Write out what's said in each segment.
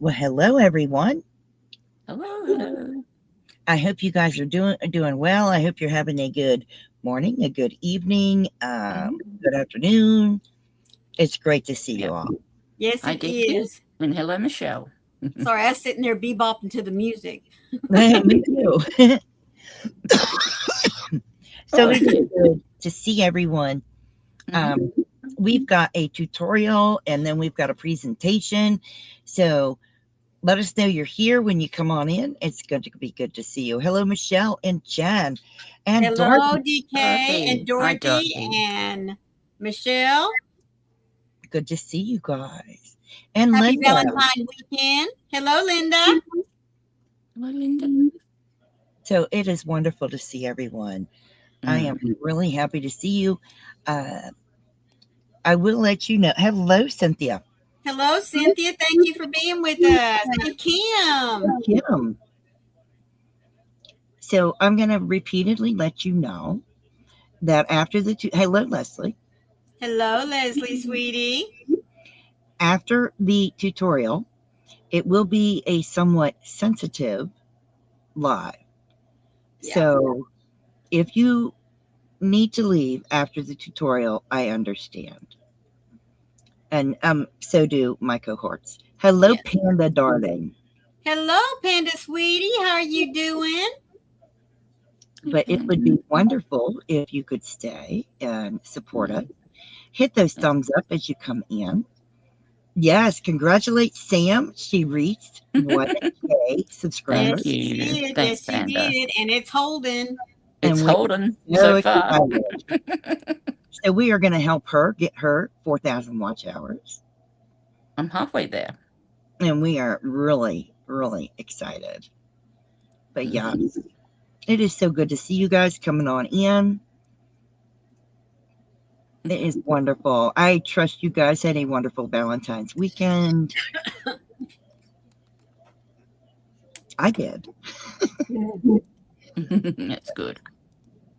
Well, hello everyone. Hello, hello. I hope you guys are doing well. I hope you're having a good morning, a good evening, Mhm. good afternoon. It's great to see you Yep. all. Yes, Hi, it Dixie. is. And hello, Michelle. Sorry, I was sitting there bebopping to the music. Me too. So Oh, it's yeah. good to see everyone. Hmm. Um, we've got a tutorial and then we've got a presentation. So let us know you're here when you come on in. It's going to be good to see you. Hello, Michelle and Jen and Hello, Dorothy. DK and Dorothy. Hi, Dorothy Dorothy. and Michelle. Good to see you guys. And Happy Linda. Valentine weekend. Hello, Linda. Hello, Linda. So it is wonderful to see everyone. I am Mm. really happy to see you. Uh, I will let you know. Hello, Cynthia. Hello, Cynthia. Thank you for being with us. And Kim. Kim. So I'm going to repeatedly let you know that after hello, Leslie. Hello, Leslie, sweetie. After the tutorial, it will be a somewhat sensitive live. Yeah. So if you need to leave after the tutorial, I understand. And so do my cohorts. Hello, Yeah. Panda darling. Hello, Panda sweetie. How are you doing? Hey, But it would Panda. be wonderful if you could stay and support us. Mm. Hit those Yes. thumbs up as you come in. Yes, congratulate Sam. She reached 1K Thank Yes, subscribers. she you. did. Thanks, Yes, she Panda. did. And it's holding. It's And we holding are so so far. excited. So we are going to help her get her 4,000 watch hours. I'm halfway there. And we are really, really excited. But yeah, Hmm. it is so good to see you guys coming on in. It is wonderful. I trust you guys had a wonderful Valentine's weekend. I did. That's good.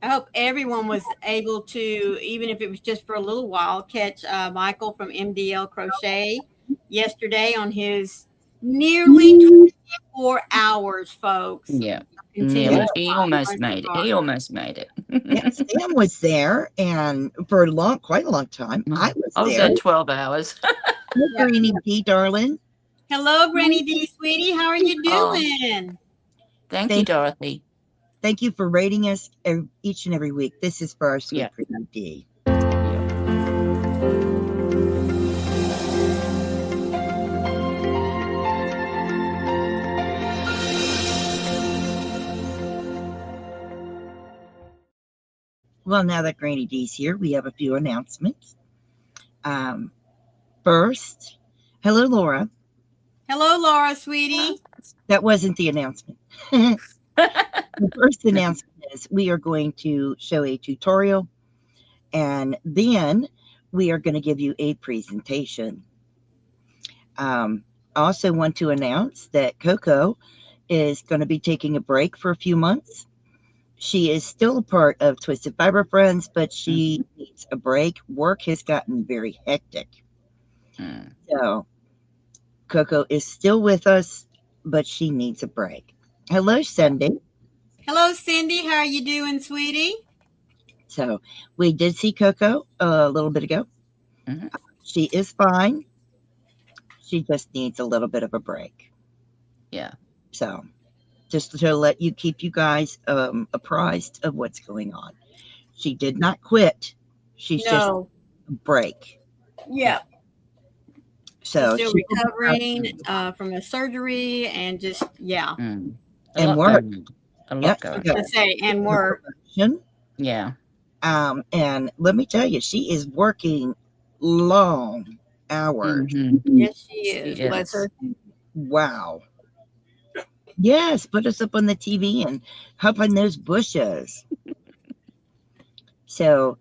I hope everyone was able to, even if it was just for a little while, catch Michael from MDL Crochet yesterday on his nearly 24 hours, folks. Yeah. Yeah, Continuous Nearly. He almost progress. made it. He almost made it. yeah. Sam was there, and for quite a long time, I was I was there. there 12 hours. Hey, Yeah. Granny D, darling. Hello, Granny D, sweetie. How are you Oh, doing? thank you, Thank, Dorothy. thank you for rating us each and every week. This is for our Yeah. sweet Granny D. Yeah. Well, now that Granny D's here, we have a few announcements. Um, First, hello, Laura. Hello, Laura, sweetie. That wasn't the announcement. The first announcement is we are going to show a tutorial and then we are going to give you a presentation. I also want to announce that Coco is going to be taking a break for a few months. She is still a part of Twisted Fiber Friends, but she Mhm. needs a break. Work has gotten very hectic. Mm. So Coco is still with us, but she needs a break. Hello, Yeah. Cindy. Hello, Cindy. How are you doing, sweetie? So we did see Coco a little bit ago. Hmm. She is fine. She just needs a little bit of a break. Yeah. So just to let you keep you guys apprised of what's going on. She did not quit. She's just No. a break. Yeah. Yeah. She's So still she will be back recovering from a surgery and just, yeah. Mm. A and lot work. going on. A lot Yep, I she was going got going on. to say, and a work. promotion. Yeah. And let me tell you, she is working long hours. Hmm. Yes, she is. Bless Yes. her. Wow. Yes, put us up on the TV and hop on those bushes. So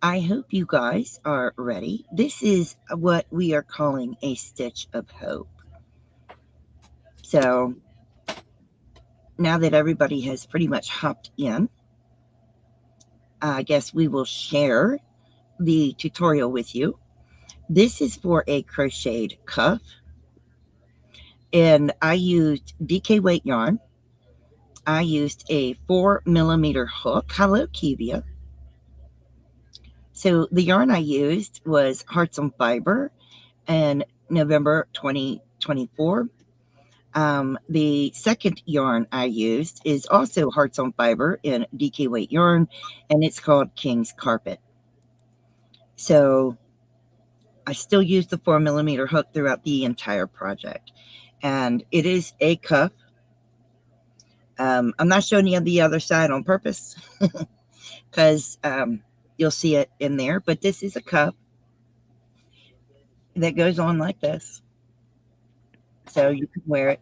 I hope you guys are ready. This is what we are calling a stitch of hope. So now that everybody has pretty much hopped in, I guess we will share the tutorial with you. This is for a crocheted cuff. And I used DK weight yarn. I used a 4mm hook. Hello, Kivia. So the yarn I used was Hearts on Fiber in November 2024. The second yarn I used is also Hearts on Fiber in DK weight yarn, and it's called King's Carpet. So I still use the 4mm hook throughout the entire project, and it is a cuff. I'm not showing you the other side on purpose because you'll see it in there, but this is a cuff that goes on like this. So you can wear it,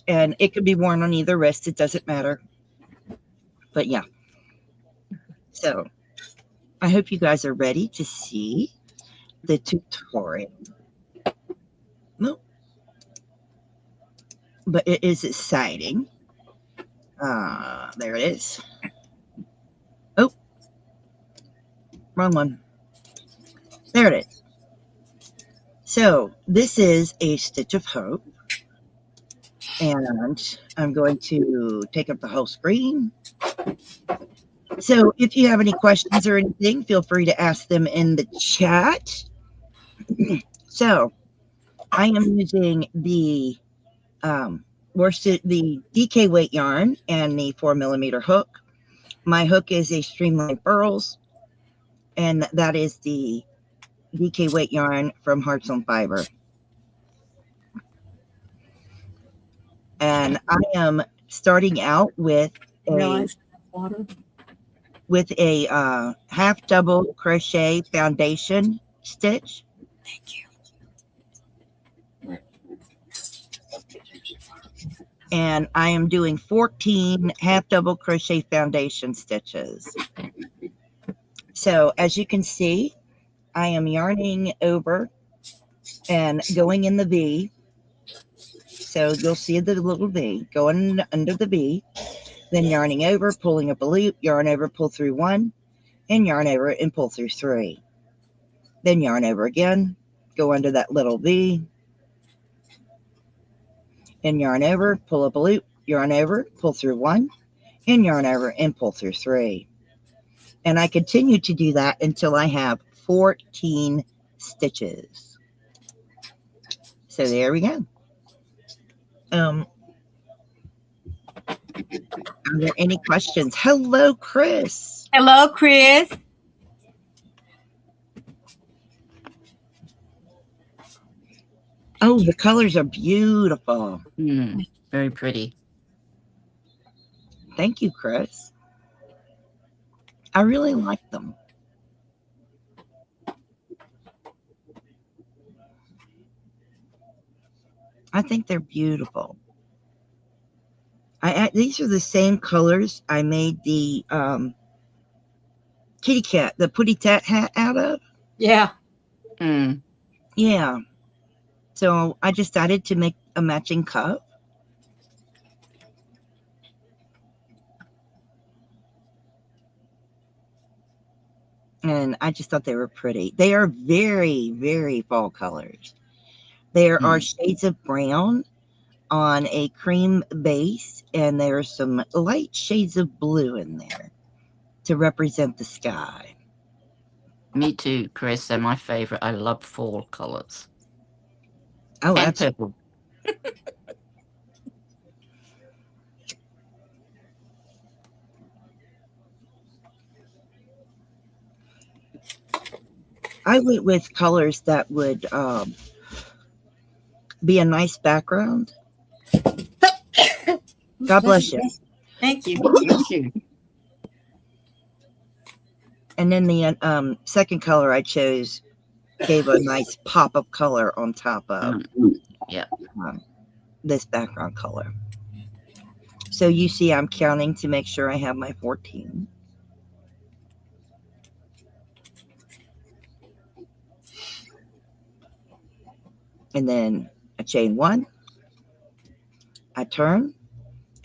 and it can be worn on either wrist. It doesn't matter. But yeah. So I hope you guys are ready to see the tutorial. No. But it is exciting. There it is. Oh, wrong one. There it is. So this is a stitch of hope, and I'm going to take up the whole screen. So if you have any questions or anything, feel free to ask them in the chat. So I am using the the DK weight yarn and the 4mm hook. My hook is a Streamline Furls, and that is the DK weight yarn from Hearts on Fiber. And I am starting out with a half double crochet foundation stitch. Thank you. And I am doing 14 half double crochet foundation stitches. So as you can see, I am yarning over and going in the V. So you'll see the little V going under the V, then yarning over, pulling up a loop, yarn over, pull through one, and yarn over and pull through three. Then yarn over again, go under that little V, and yarn over, pull up a loop, yarn over, pull through one, and yarn over and pull through three. And I continue to do that until I have 14 stitches. So there we go. Are there any questions? Hello, Chris. Hello, Chris. Oh, the colors are beautiful. Very pretty. Thank you, Chris. I really like them. I think they're beautiful. These are the same colors I made the kitty cat, the putty tat hat out of. Yeah. Yeah. So I decided to make a matching cup. And I just thought they were pretty. They are very, very fall colors. There are shades of brown on a cream base, and there are some light shades of blue in there to represent the sky. Me too, Chris. They're my favorite. I love fall colors. Oh, And absolutely. purple. I went with colors that would be a nice background. God bless you. Thank you. Thank you. And then the second color I chose gave a nice pop of color on top of this background color. So you see I'm counting to make sure I have my 14. And then I chain one, I turn,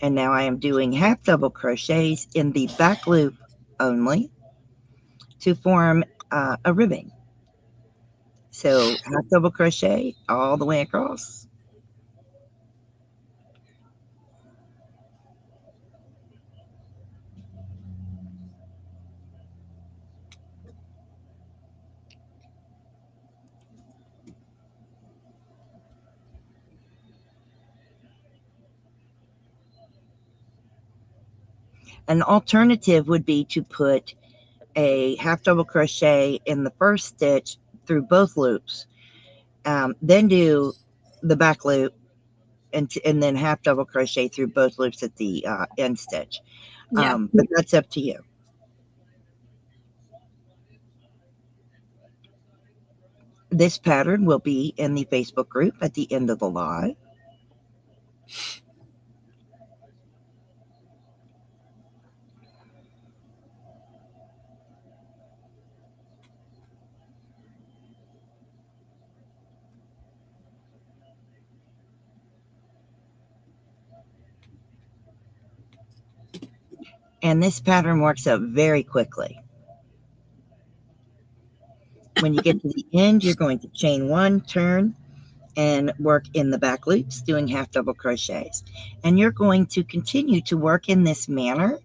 and now I am doing half double crochets in the back loop only to form a ribbing. So half double crochet all the way across, An alternative would be to put a half double crochet in the first stitch through both loops, then do the back loop, and then half double crochet through both loops at the end stitch. Yeah. But that's up to you. This pattern will be in the Facebook group at the end of the live. And this pattern works out very quickly. When you get to the end, you're going to chain 1, turn, and work in the back loops doing half double crochets. And you're going to continue to work in this manner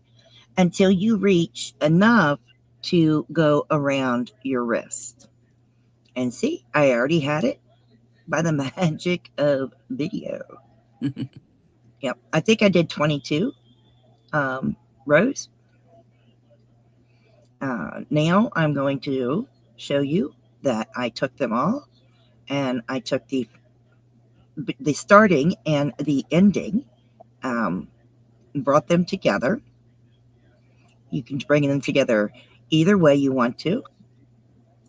until you reach enough to go around your wrist. And see, I already had it by the magic of video. Yep, I think I did 22 rows. Now I'm going to show you that I took them all, and I took the starting and the ending, brought them together. You can bring them together either way you want to,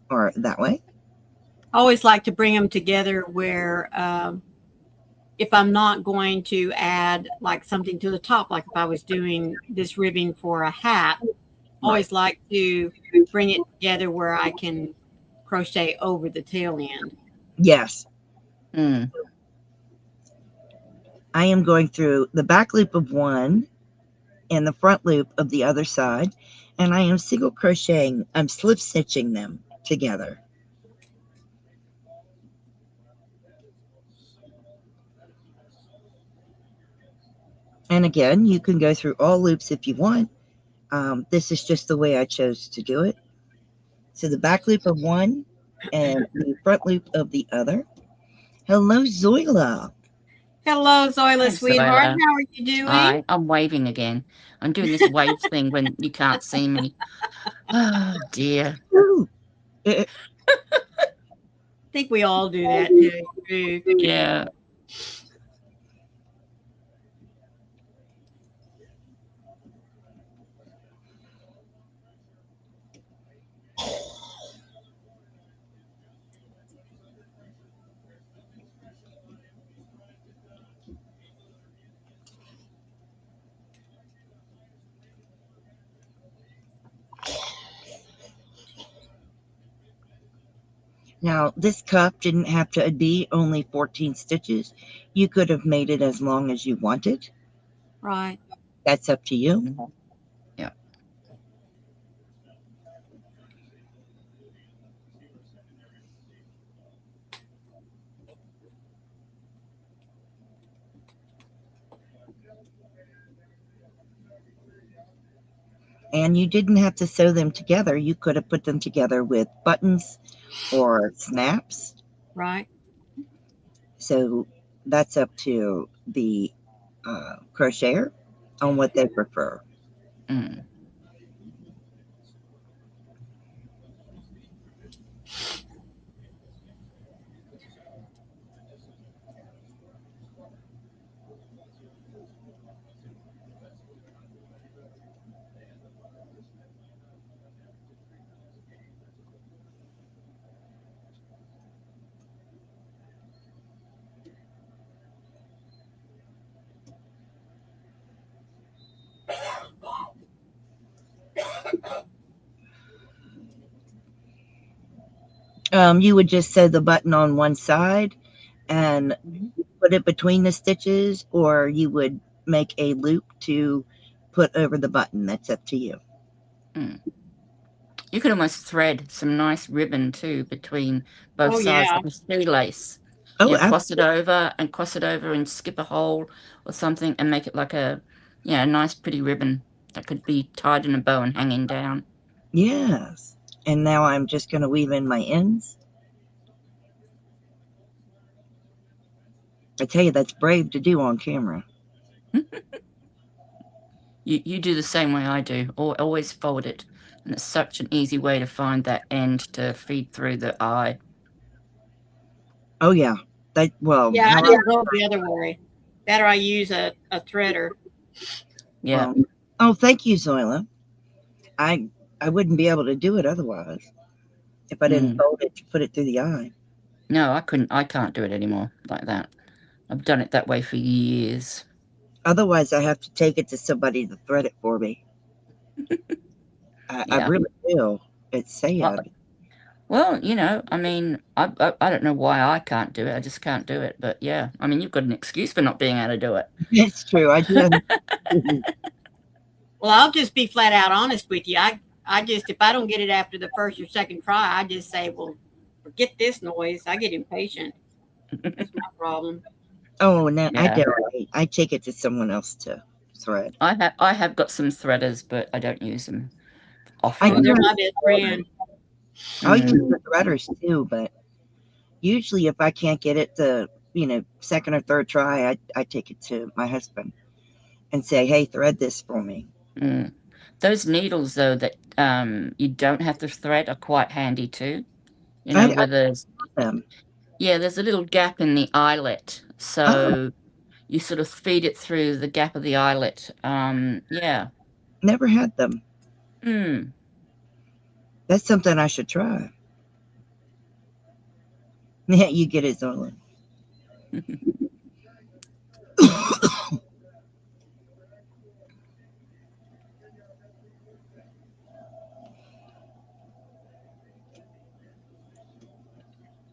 or that way. I always like to bring them together where if I'm not going to add like something to the top, like if I was doing this ribbing for a hat, always like to bring it together where I can crochet over the tail end. Yes. Mm. I am going through the back loop of one and the front loop of the other side, and I am single crocheting, I'm slip stitching them together. And again, you can go through all loops if you want. This is just the way I chose to do it. So the back loop of one and the front loop of the other. Hello, Zoila. Hello, Zoila, Hi, sweetheart. Zoila. How are you doing? Hi, I'm waving again. I'm doing this wave thing when you can't see me. Oh, dear. Ooh. I think we all do that too. Yeah. Now, this cup didn't have to be only 14 stitches. You could have made it as long as you wanted. Right. That's up to you. Yeah. And you didn't have to sew them together. You could have put them together with buttons or snaps. Right. So that's up to the crocheter on what they prefer. Mm. You would just sew the button on one side and put it between the stitches, or you would make a loop to put over the button. That's up to you. Mm. You could almost thread some nice ribbon too between both Oh, sides yeah. of the shoelace. Oh, You know, cross it over and skip a hole or something and make it like a nice pretty ribbon that could be tied in a bow and hanging down. yes. And now I'm just going to weave in my ends. I tell you, that's brave to do on camera. You do the same way I do, or always fold it. And it's such an easy way to find that end to feed through the eye. Oh yeah. Well, Yeah, I how I don't go the other way. Better I use a threader. Yeah. well. Oh, thank you, Zoila. I I wouldn't be able to do it otherwise if I didn't Mm. fold it to put it through the eye. No, I couldn't. I can't do it anymore like that. I've done it that way for years. Otherwise, I have to take it to somebody to thread it for me. I Yeah. really do. It's Well, sad. well, I mean, I don't know why I can't do it. I just can't do it. But yeah, I mean, you've got an excuse for not being able to do it. It's true. I do have. Well, I'll just be flat out honest with you. I just if I don't get it after the first or second try, I just say, well, forget this noise. I get impatient. That's my problem. Oh, no, I Yeah. don't. I take it to someone else to thread. I have got some threaders, but I don't use them I Oh, do often. they're have my best friend. I use Mm, the threaders too, but usually if I can't get it the second or third try, I take it to my husband and say, "Hey, thread this for me." mm. Those needles, though, that you don't have to thread are quite handy too. I Where there's them. yeah, there's a little gap in the eyelet, Oh, so you sort of feed it through the gap of the eyelet. Yeah. never had them. Mm. That's something I should try. Yeah, you get it, Zola.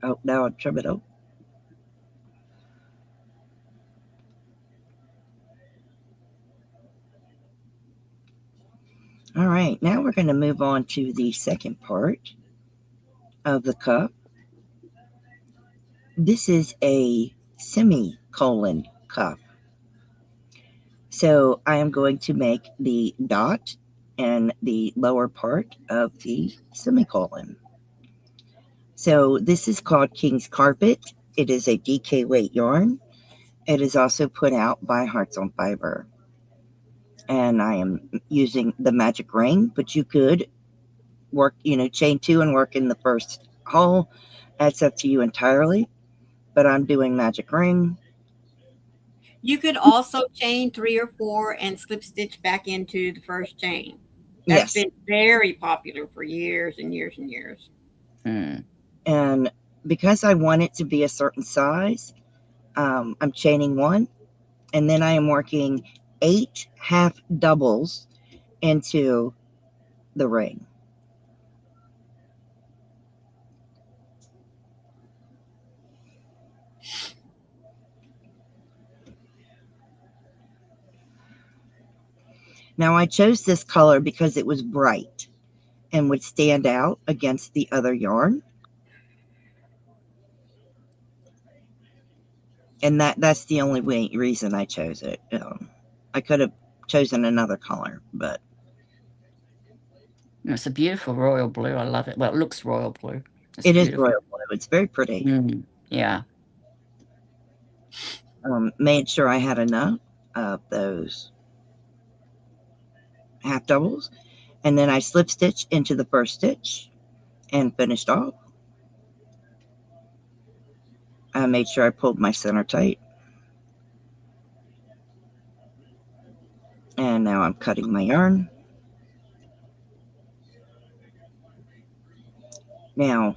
Oh, now I'm trim it up. All right, now we're going to move on to the second part of the cup. This is a semicolon cup. So I am going to make the dot and the lower part of the semicolon. So this is called King's Carpet. It is a DK weight yarn. It is also put out by Hearts on Fiber. And I am using the magic ring, but you could work, chain two and work in the first hole. That's up to you entirely. But I'm doing magic ring. You could also chain 3 or 4 and slip stitch back into the first chain. That's Yes. been very popular for years and years and years. Mm. And because I want it to be a certain size, I'm chaining one, and then I am working 8 half doubles into the ring. Now I chose this color because it was bright and would stand out against the other yarn. And that's the only reason I chose it. I could have chosen another color, but It's a beautiful royal blue. I love it. Well, it looks royal blue. It's it is beautiful. royal blue. It's very pretty. Yeah. Made sure I had enough of those half doubles, and then I slip stitch into the first stitch and finished off. I made sure I pulled my center tight, and now I'm cutting my yarn. Now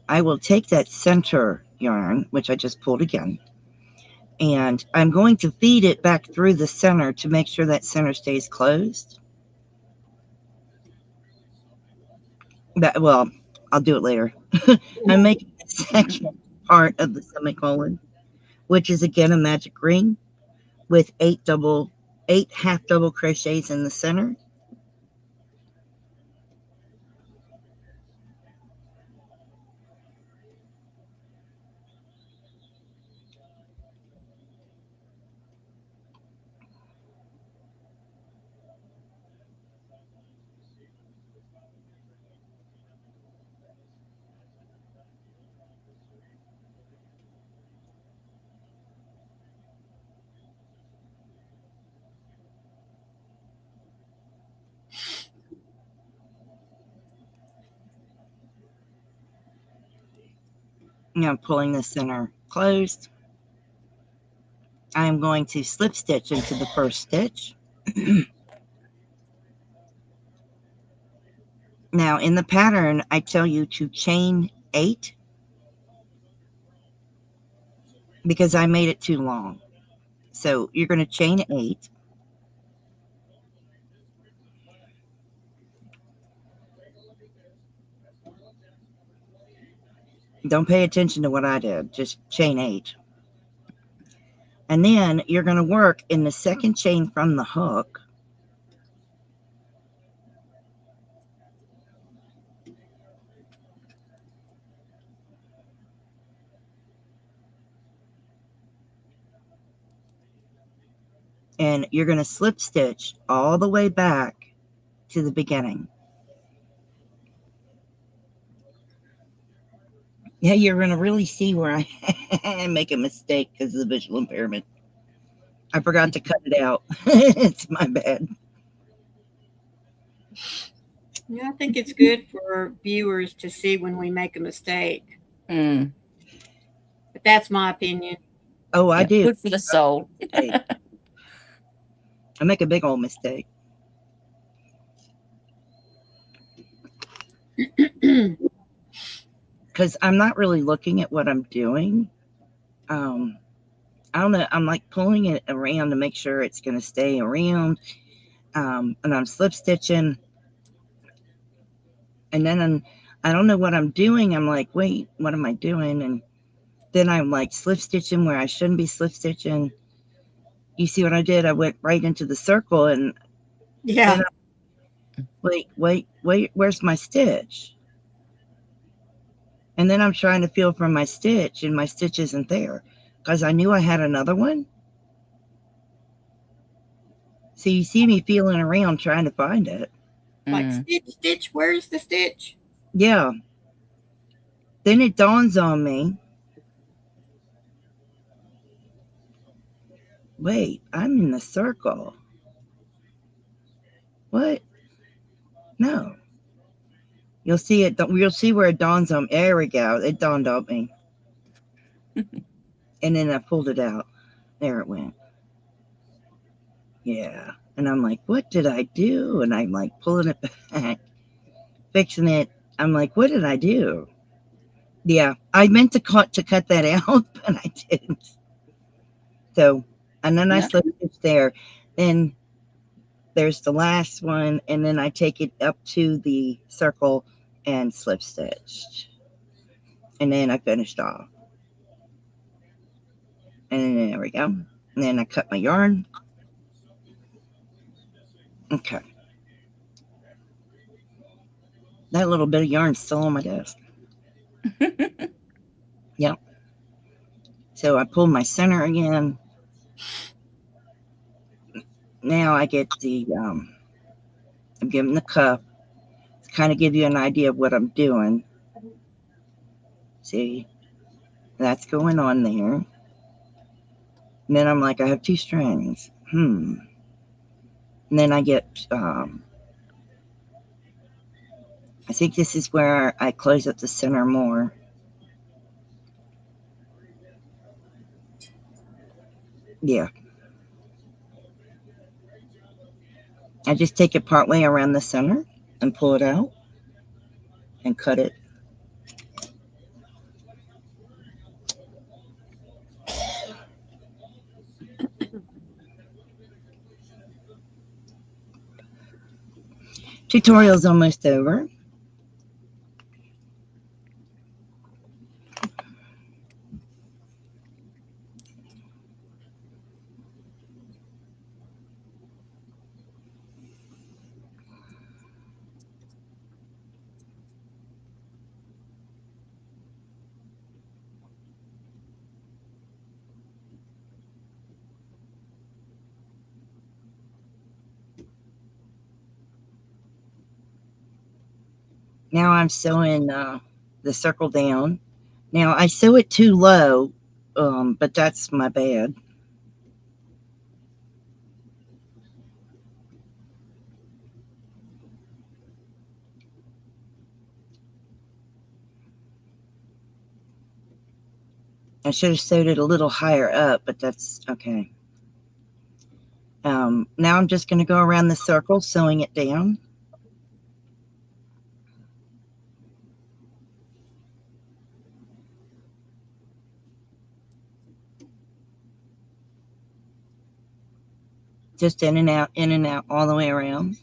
I will take that center yarn, which I just pulled again, and I'm going to feed it back through the center to make sure that center stays closed. Well, I'll do it later. I'm making the second part of the semicolon, which is again a magic ring with 8 half double crochets in the center. Now I'm pulling the center closed. I am going to slip stitch into the first stitch. Now in the pattern, I tell you to chain 8 because I made it too long. So you're going to chain 8. Don't pay attention to what I did. Just chain 8. And then you're going to work in the second chain from the hook. And you're going to slip stitch all the way back to the beginning. Yeah, you're going to really see where I make a mistake because of the visual impairment. I forgot to cut it out. It's my bad. Yeah, I think it's good for viewers to see when we make a mistake. Mm. But that's my opinion. Oh, I Yeah, do. good for the soul. I make a big old mistake. Because I'm not really looking at what I'm doing. I don't know. I'm like pulling it around to make sure it's going to stay around. And I'm slip stitching. And then I don't know what I'm doing. I'm like, wait, what am I doing? And then I'm like slip stitching where I shouldn't be slip stitching. You see what I did? I went right into the circle and Yeah. then wait, where's my stitch? And then I'm trying to feel for my stitch and my stitch isn't there because I knew I had another one. So you see me feeling around trying to find it. Like Mm. stitch, stitch, where's the stitch? Yeah. Then it dawns on me. Wait, I'm in the circle. What? No. You'll see it. You'll see where it dawns on me. There we go. It dawned on me. And then I pulled it out. There it went. Yeah. And I'm like, what did I do? And I'm like pulling it back, fixing it. I'm like, what did I do? Yeah. I meant to cut that out, but I didn't. So, and then I No. slip stitch there. Then there's the last one. And then I take it up to the circle and slip stitched. And then I finished off. And then there we go. And then I cut my yarn. Okay. That little bit of yarn's still on my desk. Yep. So I pulled my center again. Now I get the, I'm giving the cuff to kind of give you an idea of what I'm doing. See, that's going on there. And then I'm like, I have 2 strings. And then I get, I think this is where I close up the center more. Yeah. I just take it part way around the center and pull it out and cut it. Tutorial's almost over. Now I'm sewing the circle down. Now I sew it too low, but that's my bad. I should have sewed it a little higher up, but that's okay. Now I'm just going to go around the circle, sewing it down. Just in and out, all the way around.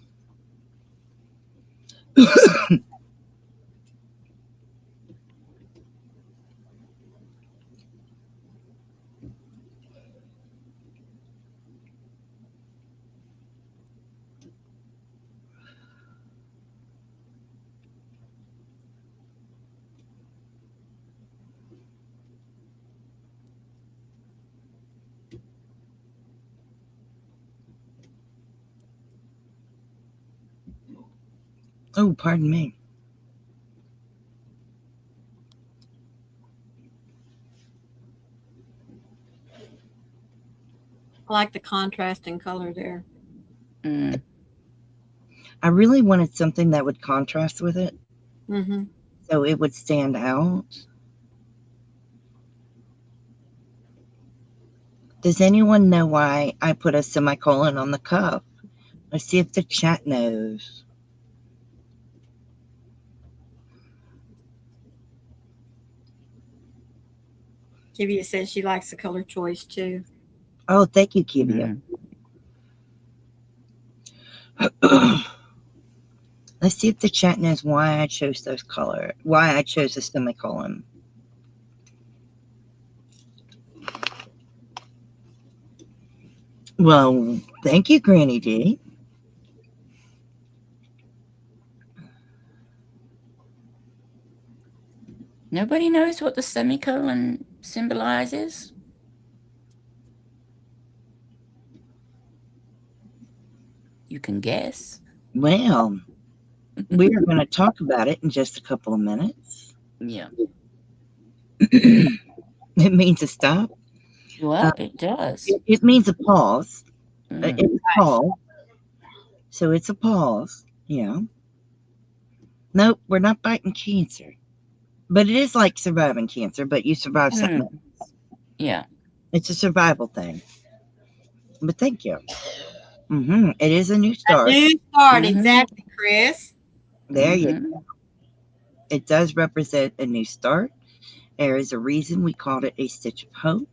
Oh, pardon me. I like the contrast in color there. Mm. I really wanted something that would contrast with it, Mm-hmm. so it would stand out. Does anyone know why I put a semicolon on the cuff? Let's see if the chat knows. Kivia says she likes the color choice too. Oh, thank you, Kivia. Let's see if the chat knows why I chose those color. Why I chose a semicolon. Well, thank you, Granny D. Nobody knows what the semicolon symbolizes? You can guess. Well, we are going to talk about it in just a couple of minutes. Yeah. It means a stop. Well, it does. It means a pause. Mm. It's a pause. So it's a pause. Yeah. Nope, we're not biting cancer. But it is like surviving cancer, but you survive something else. Yeah. It's a survival thing. But thank you. It is a new start. A new start, exactly, Chris. There you go. It does represent a new start. There is a reason we called it a stitch of hope.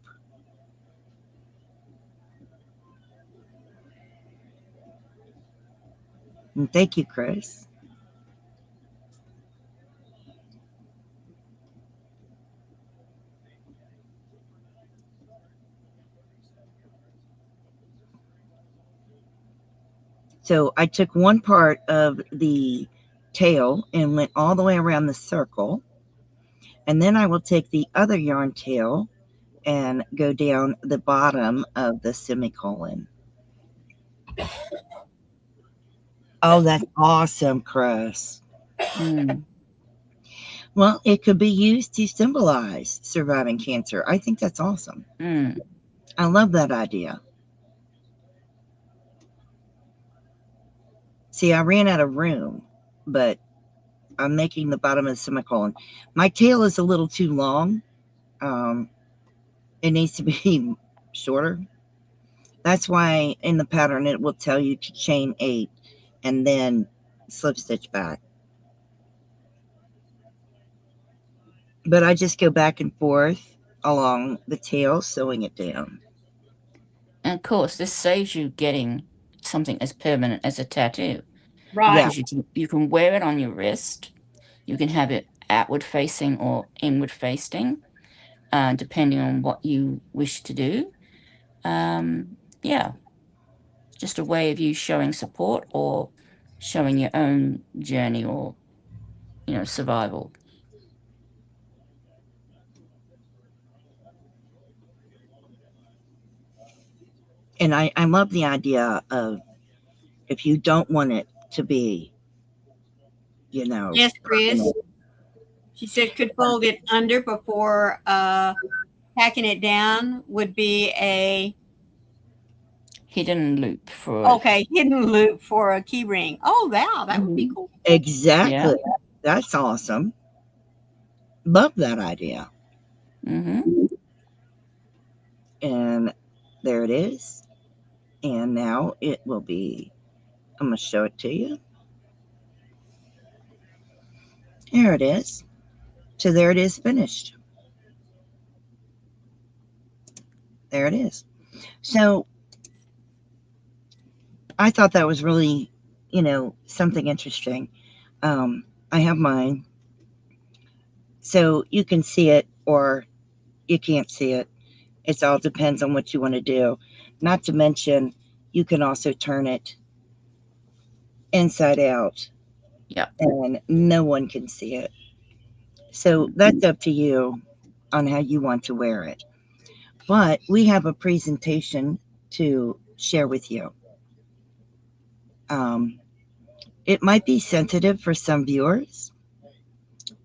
And thank you, Chris. So I took one part of the tail and went all the way around the circle. And then I will take the other yarn tail and go down the bottom of the semicolon. Oh, that's awesome, Chris. Well, it could be used to symbolize surviving cancer. I think that's awesome. I love that idea. See, I ran out of room, but I'm making the bottom of the semicolon. My tail is a little too long. It needs to be shorter. That's why in the pattern it will tell you to chain 8 and then slip stitch back. But I just go back and forth along the tail, sewing it down. And of course, this saves you getting something as permanent as a tattoo. Right. Because you can wear it on your wrist. You can have it outward facing or inward facing, depending on what you wish to do. Yeah. Just a way of you showing support or showing your own journey or, survival. And I love the idea of if you don't want it to be, Yes, Chris. She said could fold it under before packing it down would be a hidden loop for hidden loop for a key ring. Oh, wow, that would be cool. Exactly. Yeah. That's awesome. Love that idea. And there it is. And now it will be, I'm going to show it to you. There it is. So there it is finished. There it is. So I thought that was really, something interesting. I have mine. So you can see it or you can't see it. It all depends on what you want to do. Not to mention, you can also turn it inside out Yep. and no one can see it. So that's up to you on how you want to wear it. But we have a presentation to share with you. Um, it might be sensitive for some viewers.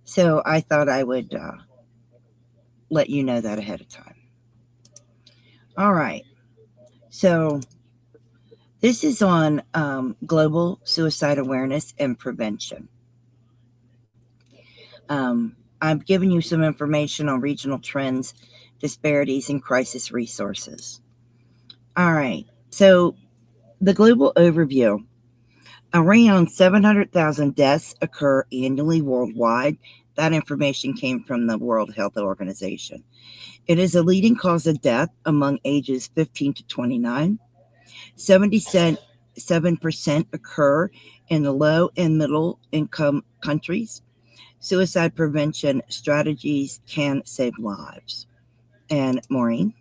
So I thought I would let you know that ahead of time. All right. So this is on global suicide awareness and prevention. I've given you some information on regional trends, disparities, and crisis resources. All right. So the global overview. Around 700,000 deaths occur annually worldwide. That information came from the World Health Organization. It is a leading cause of death among ages 15 to 29. 77% occur in the low and middle income countries. Suicide prevention strategies can save lives. And Maureen?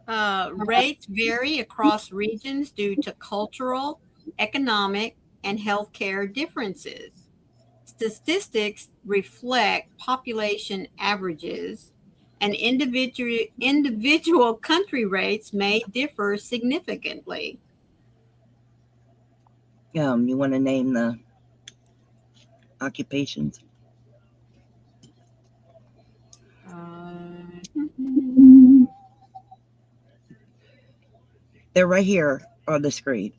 Rates vary across regions due to cultural, economic, and healthcare differences. Statistics reflect population averages, and individual country rates may differ significantly. You want to name the occupations? They're right here on the screen.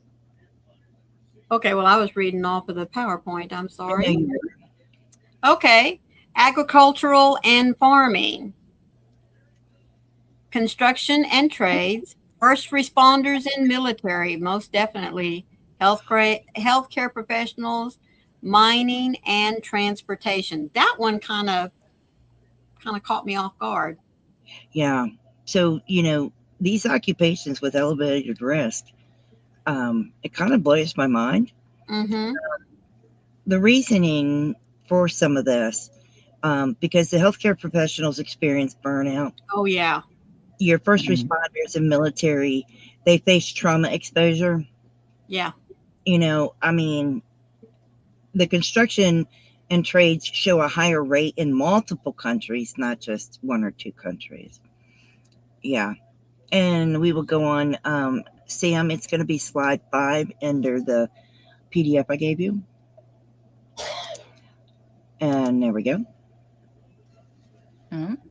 Okay, well, I was reading off of the PowerPoint. I'm I know sorry. you were. Okay, agricultural and farming, construction and trades, first responders and military, most definitely, healthcare professionals, mining and transportation. That one kind of caught me off guard. Yeah. So, these occupations with elevated risk, it kind of blows my mind. Mm-hmm. The reasoning for some of this, because the healthcare professionals experience burnout. Oh yeah. Your first Mm. responders and military, they face trauma exposure. Yeah. I mean, the construction and trades show a higher rate in multiple countries, not just one or two countries. Yeah. And we will go on. Sam, it's going to be slide 5 under the PDF I gave you. And there we go.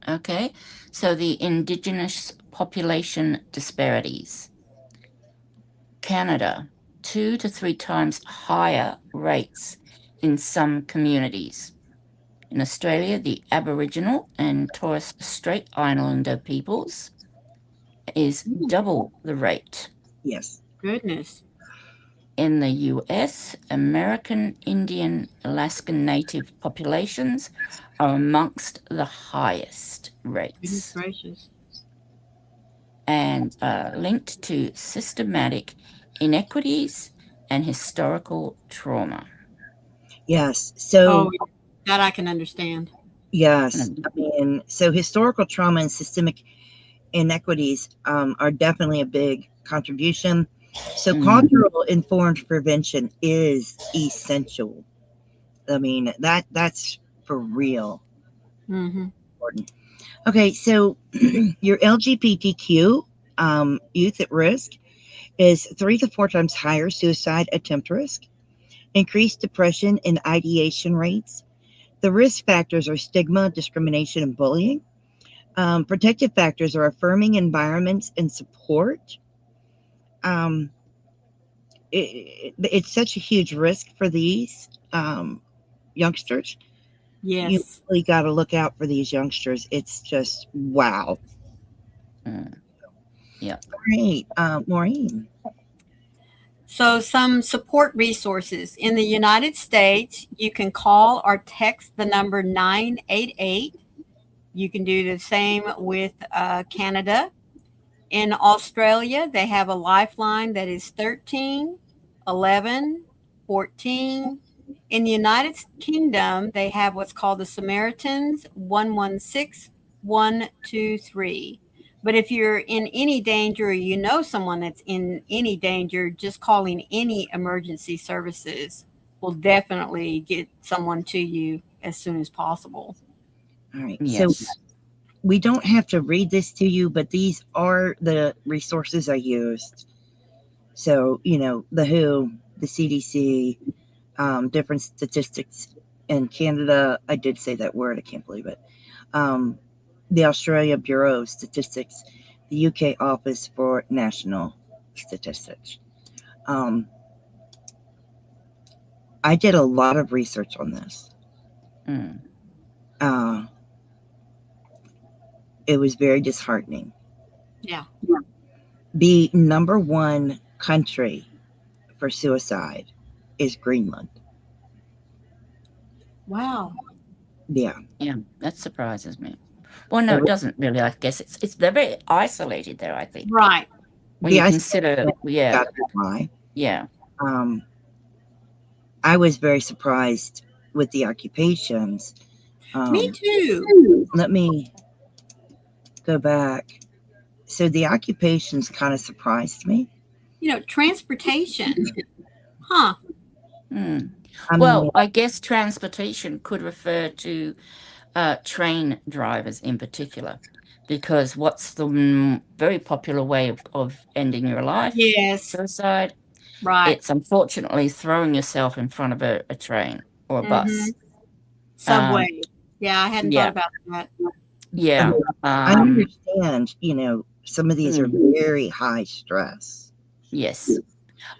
Okay, so the indigenous population disparities. Canada, 2 to 3 times higher rates in some communities. In Australia, the Aboriginal and Torres Strait Islander peoples is double the rate. Yes. Goodness. In the US, American Indian Alaskan Native populations are amongst the highest Goodness rates. gracious. And linked to systematic inequities and historical trauma. Yes. So, Oh, that I can understand. yes. I mean, so historical trauma and systemic inequities are definitely a big contribution. So, cultural informed prevention is essential. I mean, that's for real Mm-hmm. important. Okay, so your LGBTQ youth at risk is 3 to 4 times higher suicide attempt risk, increased depression and ideation rates. The risk factors are stigma, discrimination, and bullying. Protective factors are affirming environments and support. Um, it's such a huge risk for these youngsters. You Yes. really got to look out for these youngsters. It's just wow. Mm. Yeah. Great, Maureen. So, some support resources. In the United States, you can call or text the number 988. You can do the same with Canada. In Australia, they have a lifeline that is 13, 11, 14. In the United Kingdom, they have what's called the Samaritans 116 123. But if you're in any danger or you know someone that's in any danger, just calling any emergency services will definitely get someone to you as soon as possible. All right. So Yes. we don't have to read this to you, but these are the resources I used. So, the WHO, the CDC, different statistics in Canada. I did say that word. I can't believe it. Um, the Australia Bureau of Statistics, the UK Office for National Statistics. Um, I did a lot of research on this. Mm. Uh, it was very disheartening. Yeah. The number one country for suicide is Greenland. Wow. Yeah. Yeah. That surprises me. Well, no, it doesn't really. I guess they're very isolated there, I think. Right. When The you consider, yeah, got why. yeah. Um, I was very surprised with the occupations. Me Um, too. let me go back. So the occupations kind of surprised me. Transportation. Huh. Mm. I mean, Well, I guess transportation could refer to train drivers in particular, because what's the very popular way of ending your life? Yes. Suicide. Right. It's unfortunately throwing yourself in front of a train or a Mm-hmm. bus. Um, Subway. Yeah, I hadn't thought yeah, about that. yeah, I understand, some of these are mm, very high stress. yes.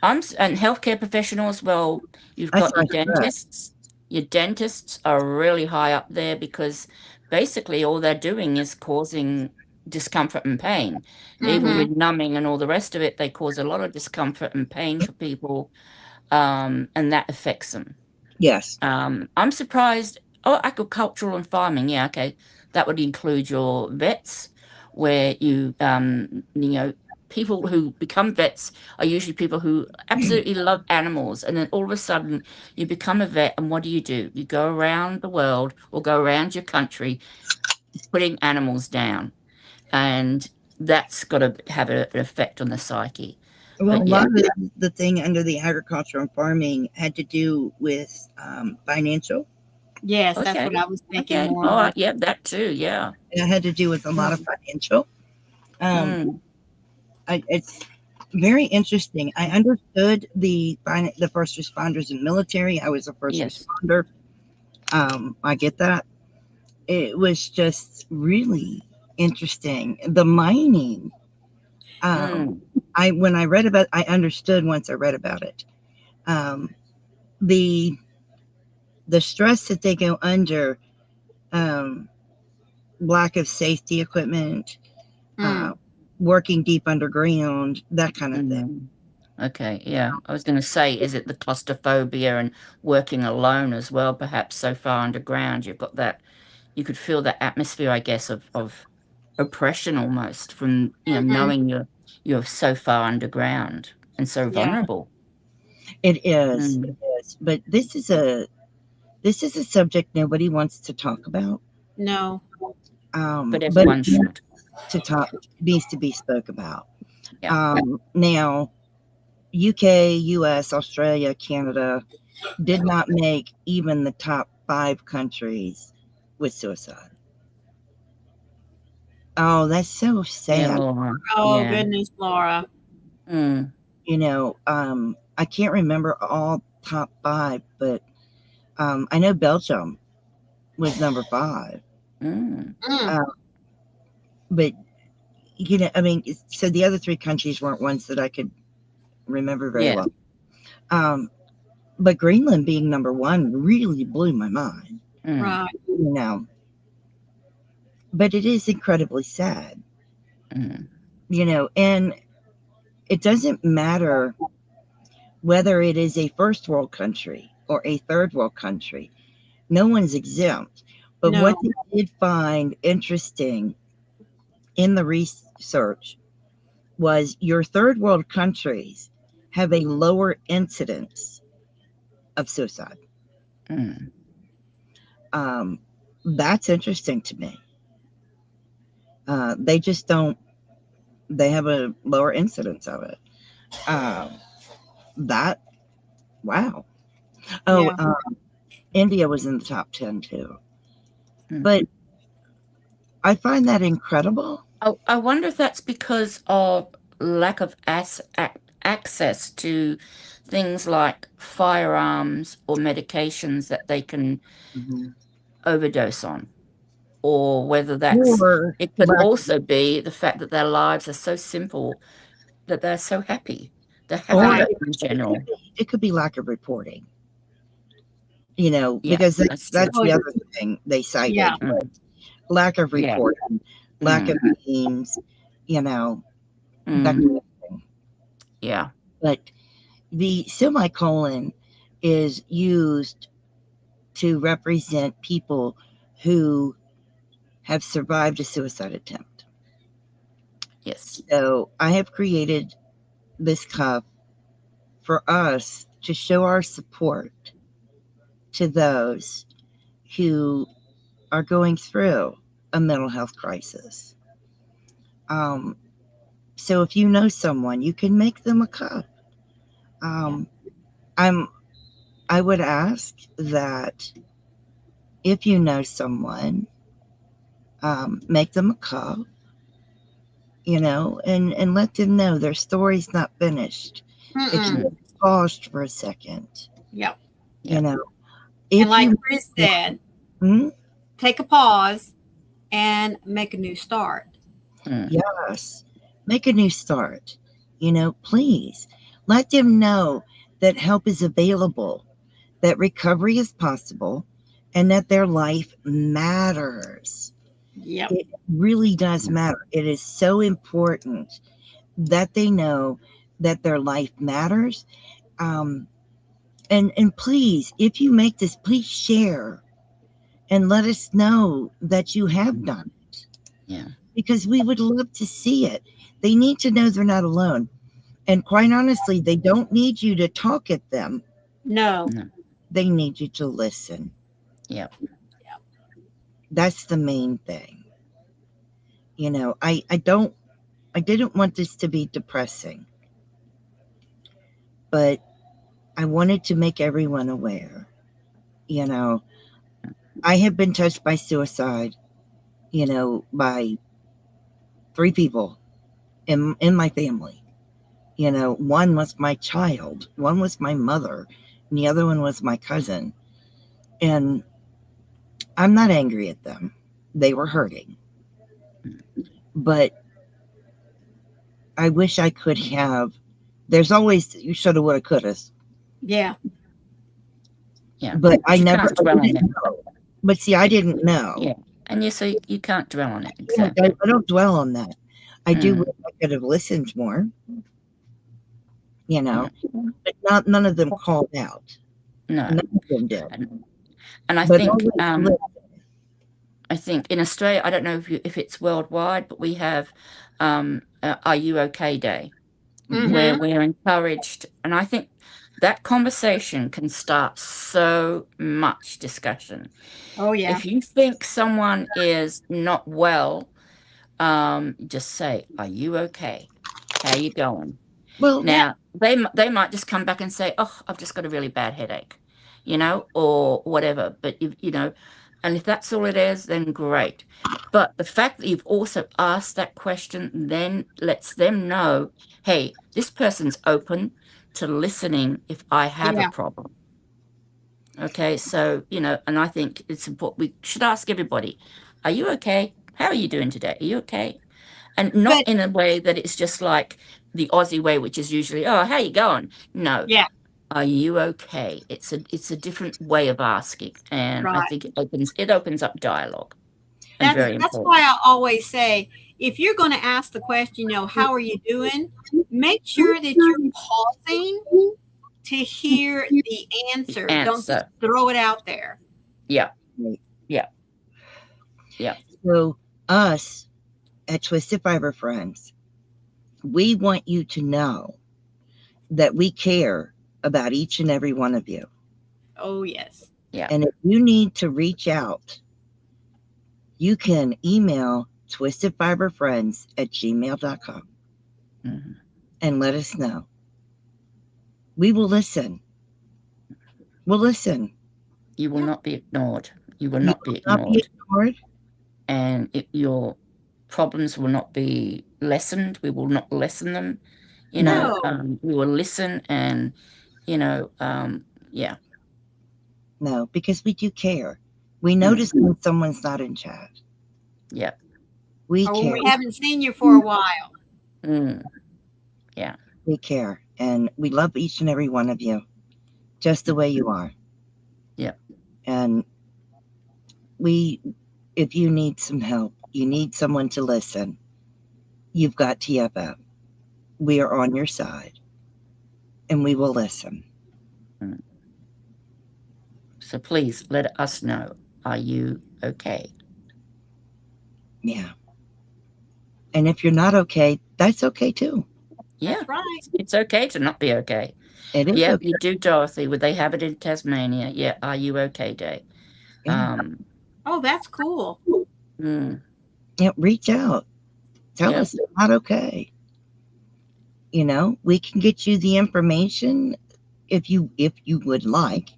And healthcare professionals, well, you've That's got your high stress. dentists. Your dentists are really high up there because basically all they're doing is causing discomfort and pain. Even Mm-hmm. with numbing and all the rest of it, they cause a lot of discomfort and pain for people, and that affects them. Yes. I'm surprised. Oh, agricultural and farming. Yeah, okay. That would include your vets, where people who become vets are usually people who absolutely love animals. And then all of a sudden you become a vet. And what do? You go around the world or go around your country putting animals down. And that's got to have an effect on the psyche. Well, a But yeah, lot of the thing under the agriculture and farming had to do with financial. Yes, that's okay. what I was thinking Okay. more All of. right. Yeah, that too. Yeah. It had to do with a lot of financial. Um, Mm, it's very interesting. I understood the first responders and military. I was a first yes. responder. I get that. It was just really interesting. The mining. Um, Mm, when I read about, I understood once I read about it. Um, the the stress that they go under, um, lack of safety equipment, uh, Mm. working deep underground, that kind of thing. mm. Okay. Yeah. I was going to say, is it the claustrophobia and working alone as well? Perhaps so far underground, you've got that. You could feel that atmosphere, I guess, of oppression almost from Mm-hmm. knowing you're so far underground and so Yeah. vulnerable. It is, it Mm. is. But this is a subject nobody wants to talk about. No. But But everyone should. to talk needs to be spoke about. Yeah. Now, UK, US, Australia, Canada did not make even the top 5 countries with suicide. Oh, that's so Yeah, sad. Laura. Oh Yeah. goodness, Laura. Mm. I can't remember all top 5, but I know Belgium was number 5. Mm. Mm. Uh, but I mean, so the other 3 countries weren't ones that I could remember very Yeah. well. Um, but Greenland being number 1 really blew my mind. Right. you know. But it is incredibly sad, Mm. and it doesn't matter whether it is a first world country or a third world country. No one's exempt. But No. what they did find interesting in the research was your third world countries have a lower incidence of suicide. Mm. Um, that's interesting to me. They just don't, they have a lower incidence of it. Um, that, wow. Oh, Yeah. India was in the top 10 too. Mm. But I find that incredible. I wonder if that's because of lack of access to things like firearms or medications that they can Mhm. overdose on, or whether Or it could lack, also be the fact that their lives are so simple that they're so happy. They're or happier Right. in general. it could be lack of reporting. Yeah, Because that's true. that's Oh, the other thing they yeah. cited: Mm. lack of Yeah. reporting, lack of Mm. means, that Mm. kind of thing. Yeah. But the semicolon is used to represent people who have survived a suicide attempt. Yes. So I have created this cup for us to show our support to those who are going through a mental health crisis. Um, so if you know someone, you can make them a cup. Um, I'm. I would ask that if you know someone, make them a cup, and let them know their story's not finished. It can Mm-mm. Mm. be paused for a second. Yep. You Yeah. know, And if like you Chris said, hmm, take a pause and make a new start. Mm. yes, make a new start. Please let them know that help is available, that recovery is possible, and that their life matters. Yep. It really does matter. It is so important that they know that their life matters. Um, and please, if you make this, please share and let us know that you have done it, Yeah. because we would love to see it. They need to know they're not alone. And quite honestly, they don't need you to talk at them. No. No. They need you to listen. Yeah. That's the main thing. I didn't want this to be depressing, but I wanted to make everyone aware. You know, I have been touched by suicide, by three people in my family. One was my child, one was my mother, and the other one was my cousin. And I'm not angry at them. They were hurting. But I wish I could have. There's always you shoulda, woulda, coulda. Yeah. Yeah. But But you can't I dwell on didn't it. know. But see, I didn't know. Yeah. And you so you can't dwell on it. Yeah, Exactly. I don't dwell on that. I do Mm. wish I could have listened more, Mm. but none of them called out. No. None of them did. And But always listen. I think in Australia, I don't know if it's worldwide, but we have Are You Okay Day, where Mm-hmm. we're encouraged. And I think that conversation can start so much discussion. Oh, yeah. If you think someone is not well, just say, "Are you okay? How you going?" Well, Yeah. Now, they might just come back and say, "Oh, I've just got a really bad headache," or whatever. But and if that's all it is, then great. But the fact that you've also asked that question then lets them know, hey, this person's open to listening if I have a Yeah. problem. Okay, so, and I think it's important. We should ask everybody, are you okay? How are you doing today? Are you okay? And not But in a way that it's just like the Aussie way, which is usually, oh, how you going? No, yeah. Are you okay? It's a different way of asking, and I Right. think it opens up dialogue, and That's very that's why important. I always say, if you're going to ask the question, how are you doing? Make sure that you're pausing to hear the The answer. Don't just answer. throw it out there. Yeah. Right. Yeah. Yeah. So, us at Twisted Fiber Friends, we want you to know that we care about each and every one of you. Oh, yes. Yeah. And if you need to reach out, you can email twistedfiberfriends@gmail.com Mhm. and let us know. We will listen. We'll listen. You will Yeah. not be ignored. You will You not be will not be ignored, ignored. and your problems will not be lessened. We will not lessen them. No, No. We will listen, and yeah. no, because we do care. We Mm. notice when someone's not in chat. Yeah. We Or when care. we haven't seen you for a while. Mm. Yeah. We care. And we love each and every one of you just the way you are. Yeah. And if you need some help, you need someone to listen, you've got TFF. We are on your side and we will listen. Mm. So please let us know. Are you okay? Yeah. And if you're not okay, that's okay too. Yeah. That's right. It's okay to not be okay. It is Yeah, okay. you do, Dorothy. Would they have it in Tasmania? Yeah. Are you okay, Day? Yeah. Oh, that's cool. Mm, Yeah, reach out. Tell yeah. us you're not okay. We can get you the information if you would like.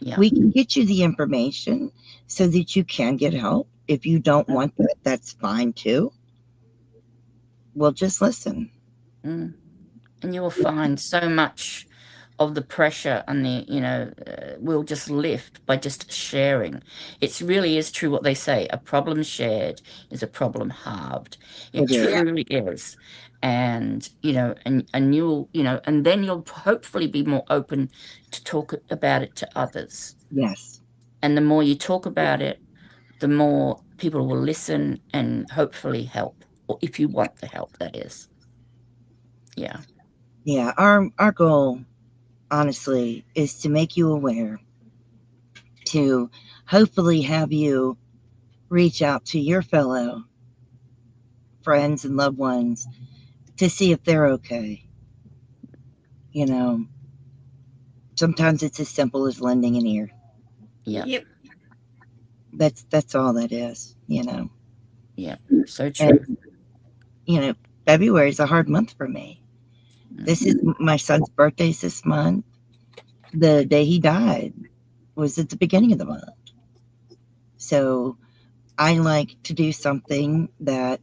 Yeah. We can get you the information so that you can get help. If you don't want that, that's fine too. We'll just listen. Mm. And you will find so much of the pressure and will just lift by just sharing. It really is true what they say. A problem shared is a problem halved. It It is. Yeah. truly is. And, and you'll, and then you'll hopefully be more open to talk about it to others. Yes. And the more you talk about it, the more people will listen and hopefully help, or if you want the help, that is. Yeah. Yeah. Our goal, honestly, is to make you aware, to hopefully have you reach out to your fellow friends and loved ones to see if they're okay. You know, sometimes it's as simple as lending an ear. Yeah. Yep. That's all that is. Yeah. So true. And February is a hard month for me. This is my son's birthday's this month. The day he died was at the beginning of the month. So I like to do something that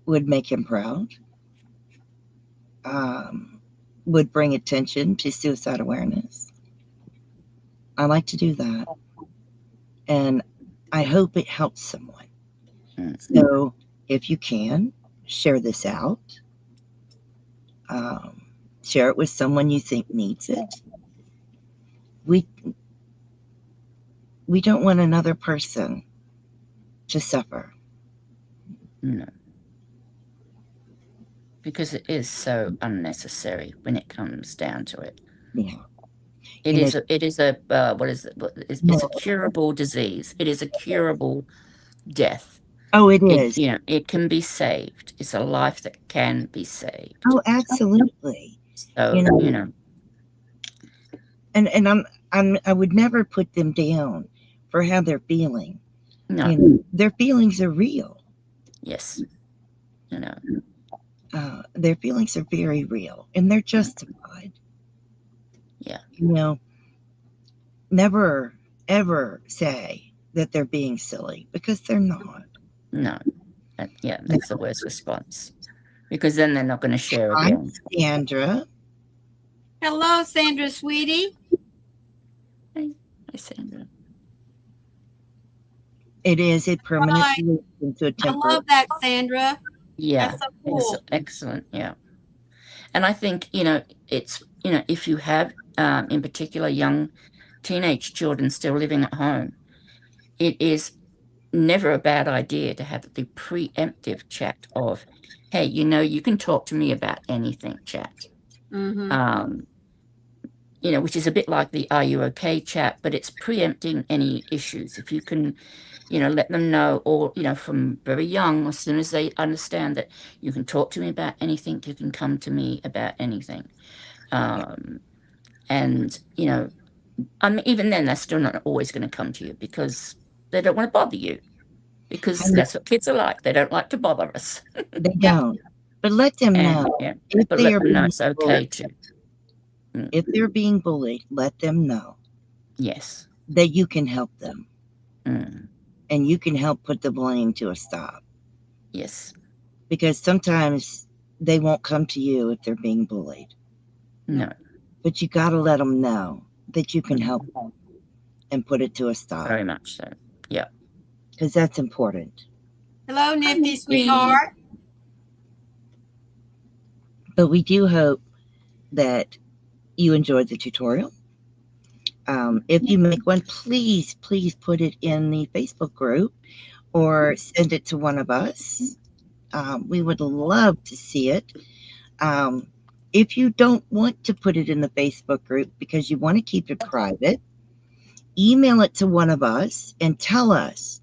would make him proud, would bring attention to suicide awareness. I like to do that. And I hope it helps someone. Mm. So if you can, share this out. Um, Share it with someone you think needs it. We we don't want another person to suffer. No. Because it is so unnecessary when it comes down to it. Yeah. It You know, is a what is it? It's a curable disease. It is a curable death. oh, it It is. it can be saved. It's a life that can be saved. Oh, absolutely. You So, know, and I would never put them down for how they're feeling. no, Their feelings are real. yes, you know, Their feelings are very real and they're justified. yeah, Never ever say that they're being silly because they're not. no, that's the worst response, because then they're not going to share I'm again. Sandra. Hello, Sandra, sweetie. Hey, Sandra. It is a permanent Right. solution to a I temporary. love that, Sandra. Yeah, That's so cool. excellent. Yeah, and I think it's if you have, in particular, young teenage children still living at home, it is never a bad idea to have the preemptive chat of, hey, you can talk to me about anything chat. Mm-hmm. Which is a bit like the "Are you okay" chat, but it's preempting any issues. If you can, let them know, or, from very young, as soon as they understand that you can talk to me about anything, you can come to me about anything. And, even then, they're still not always going to come to you because they don't want to bother you, because that's what kids are like. They don't like to bother us. They Yep. don't. But let them And, know yeah, if but they let are them know being it's okay bullied. to. If they're being bullied, let them know Yes. that you can help them Mm. and you can help put the blame to a stop. Yes. Because sometimes they won't come to you if they're being bullied. No. But you got to let them know that you can help them and put it to a stop. Very much so. Yeah. Because that's important. Hello, Nifty sweetheart. But we do hope that you enjoyed the tutorial. If you make one, please put it in the Facebook group or send it to one of us. We would love to see it. If you don't want to put it in the Facebook group because you want to keep it private, email it to one of us and tell us,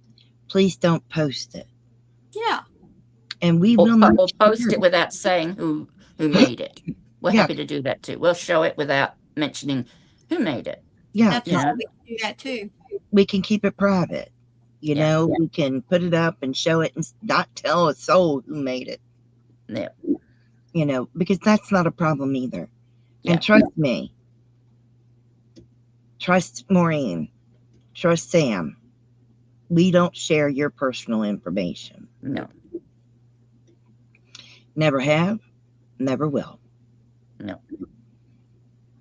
please don't post it. Yeah. And we Or, will not or post share it without saying who made it. We're Yeah. happy to do that too. We'll show it without mentioning who made it. Yeah, That's right. We can do that too. we can keep it private. Yeah. We can put it up and show it and not tell a soul who made it. Yeah. Because that's not a problem either. Yeah. And trust me, trust Maureen, trust Sam. We don't share your personal information. No. Never have, never will. No.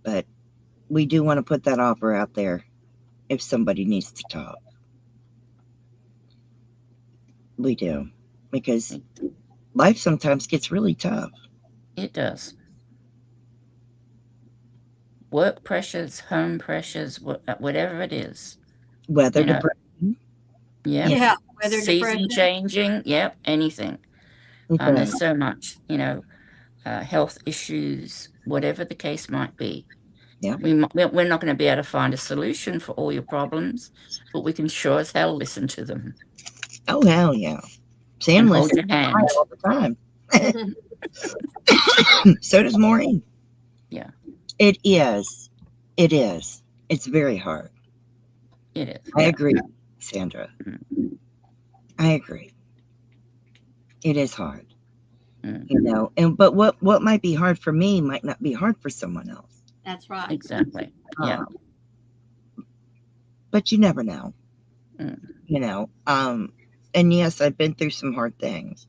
But we do want to put that offer out there if somebody needs to talk. We do. Because life sometimes gets really tough. It does. Work pressures, home pressures, whatever it is. Weather depression. Yeah. Yeah. Weather Season depression. changing. Yep. Anything. Okay. There's so much, health issues, whatever the case might be. Yeah. We're not going to be able to find a solution for all your problems, but we can sure as hell listen to them. Oh, hell yeah. Sam And hold listens your hand. all the time. So does Maureen. Yeah. It is. It is. It's very hard. It is. I agree, Sandra. I agree. It is hard. But what might be hard for me might not be hard for someone else. That's right. Exactly. Yeah. But you never know. And yes, I've been through some hard things.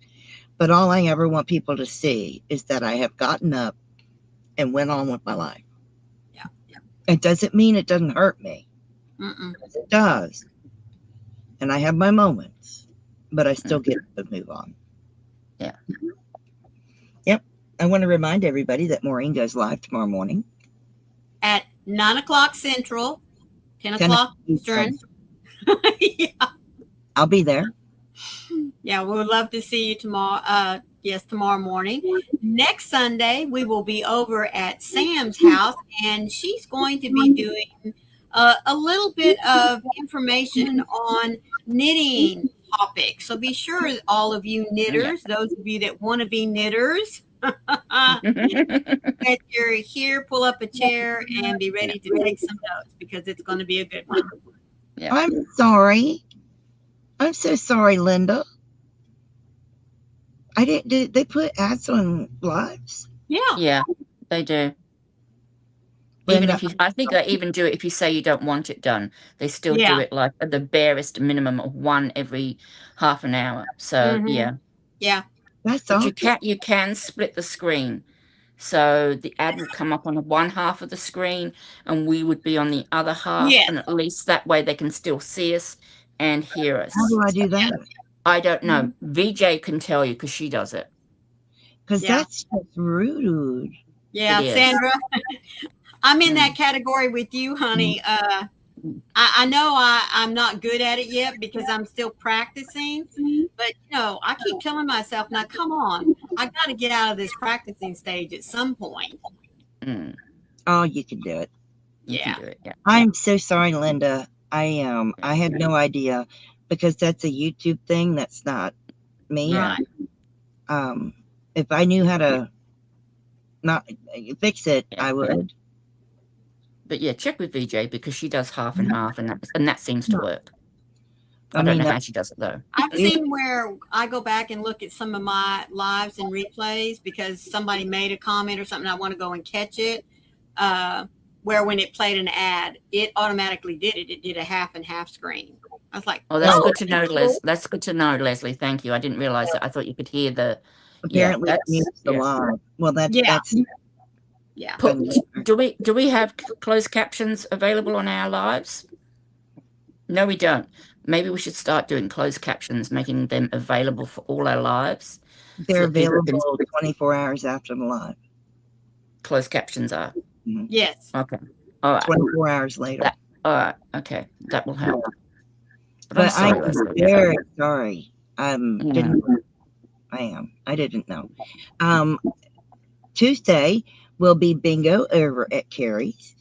But all I ever want people to see is that I have gotten up and went on with my life. Yeah. It doesn't mean it doesn't hurt me. It does. And I have my moments, but I still get to move on. Yeah. Yep. I want to remind everybody that Maureen goes live tomorrow morning at 9:00 Central, 10:00 Eastern. Yeah. I'll be there. Yeah, we would love to see you tomorrow. Yes, tomorrow morning. Next Sunday, we will be over at Sam's house, and she's going to be doing a little bit of information on knitting topics. So be sure, all of you knitters, those of you that want to be knitters, that you're here, pull up a chair and be ready to take some notes, because it's going to be a good one. Yeah. I'm sorry. I'm so sorry, Linda. Did they put ads on lives? Yeah. Yeah, they do. Even if I think they even do it if you say you don't want it done. They still do it like at the barest minimum of one every half an hour. So yeah. That's but awesome. you can split the screen. So the ad will come up on one half of the screen and we would be on the other half. Yes. And at least that way they can still see us and hear us. How do I do that? I don't know. VJ can tell you because she does it. Because that's just rude. Yeah, It is. Sandra, I'm in that category with you, honey. I know I'm not good at it yet because I'm still practicing, but I keep telling myself, now come on, I got to get out of this practicing stage at some point. Mm, Oh, you can do it. you can Yeah. do it. Yeah. I'm so sorry, Linda. I had no idea because that's a YouTube thing. That's not me. Yeah. Right. If I knew how to not fix it, Yeah. I would. But yeah, check with VJ because she does half and half, and that seems to work. I don't mean, know how she does it though. I've seen where I go back and look at some of my lives and replays because somebody made a comment or something. I want to go and catch it. Where when it played an ad, it automatically did it. It did a half and half screen. I was like, Oh, that's good to know, Les. That's good to know, Leslie. Thank you. I didn't realize that. I thought you could hear the. apparently Yeah, it mutes the live. Well, that's yeah. Do we have closed captions available on our lives? No, we don't. Maybe we should start doing closed captions, making them available for all our lives. they're so that people can- available 24 hours after the live. Closed captions are. Yes. Okay. All right. 24 hours later. All right. Okay. That will help. But sorry, I'm Leslie. very sorry. I didn't know. Tuesday will be bingo over at Carrie's.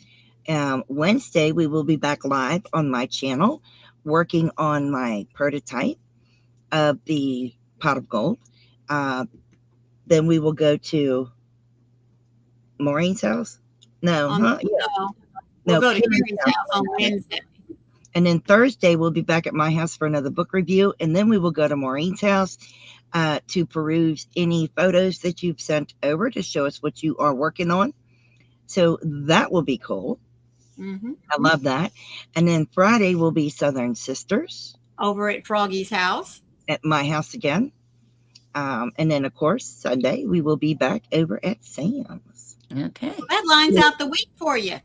Wednesday we will be back live on my channel working on my prototype of the pot of gold. Then we will go to Maureen's house. No, No. We'll go to Carrie's house on Wednesday. And then Thursday, we'll be back at my house for another book review. And then we will go to Maureen's house to peruse any photos that you've sent over to show us what you are working on. So that will be cool. I love that. And then Friday will be Southern Sisters. Over at Froggy's house. At my house again. And then, of course, Sunday, we will be back over at Sam's. Okay. Well, that lines out the week for you.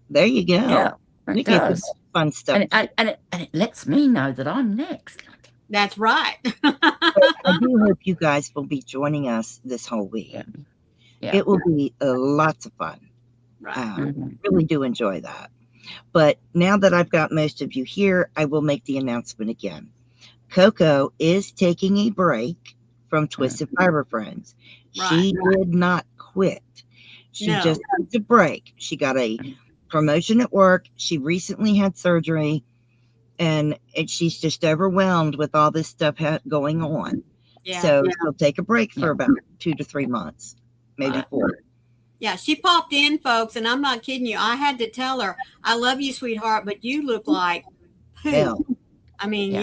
There you go. Yeah, we it get does. Fun stuff. And it lets me know that I'm next. That's right. I do hope you guys will be joining us this whole week. Yeah. It will be lots of fun. Right. Really do enjoy that. But now that I've got most of you here, I will make the announcement again. Coco is taking a break from Twisted Fiber Friends. She did not quit. She just took a break. She got a promotion at work. She recently had surgery, and she's just overwhelmed with all this stuff going on. Yeah. So she'll take a break for about 2 to 3 months, maybe 4. Yeah, she popped in, folks, and I'm not kidding you. I had to tell her, I love you, sweetheart, but you look like poo. Hell. I mean,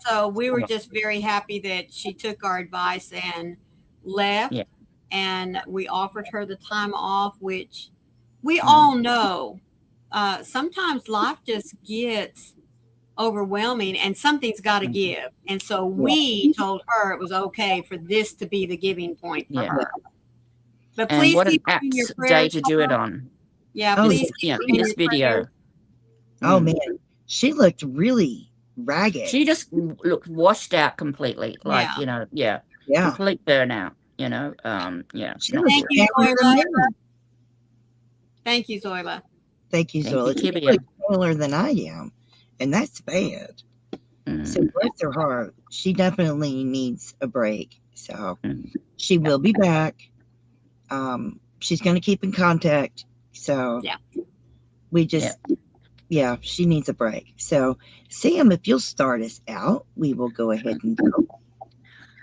so we were just very happy that she took our advice and left. Yeah. And we offered her the time off, which we all know sometimes life just gets overwhelming and something's got to give. And so we told her it was okay for this to be the giving point for her. But and please what an keep apt your day prayers to do it on. Yeah, please keep in this your video. prayers. Oh man, she looked really ragged. She just looked washed out completely, like complete burnout. She looked paler than me. Thank you, Zoila. Thank you, Zoila. She looks paler than I am, and that's bad. So bless her heart. She definitely needs a break. So she will be back. She's going to keep in contact. So we just, she needs a break. So Sam, if you'll start us out, we will go ahead and go.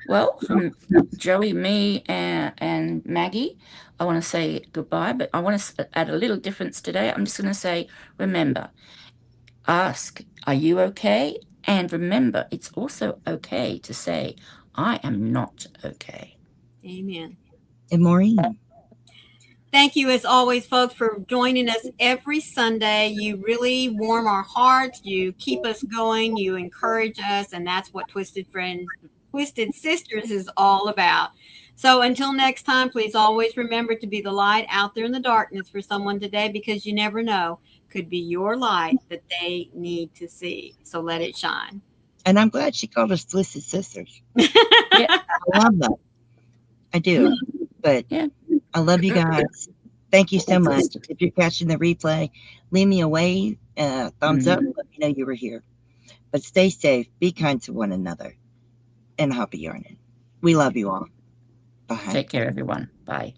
Well, from Joey, me, and Maggie, I want to say goodbye, but I want to add a little difference today. I'm just going to say, remember, ask, are you okay? And remember, it's also okay to say, I am not okay. Amen. And Maureen. Thank you, as always, folks, for joining us every Sunday. You really warm our hearts. You keep us going. You encourage us. And that's what Twisted Sisters is all about. So until next time, please always remember to be the light out there in the darkness for someone today, because you never know. Could be your light that they need to see. So let it shine. And I'm glad she called us Twisted Sisters. I love that. I do. But I love you guys. Thank you so Thanks, much. sister. If you're catching the replay, leave me a wave, thumbs up, let me know you were here. But stay safe, be kind to one another, and happy yarning. We love you all. Bye. Take care, everyone. Bye.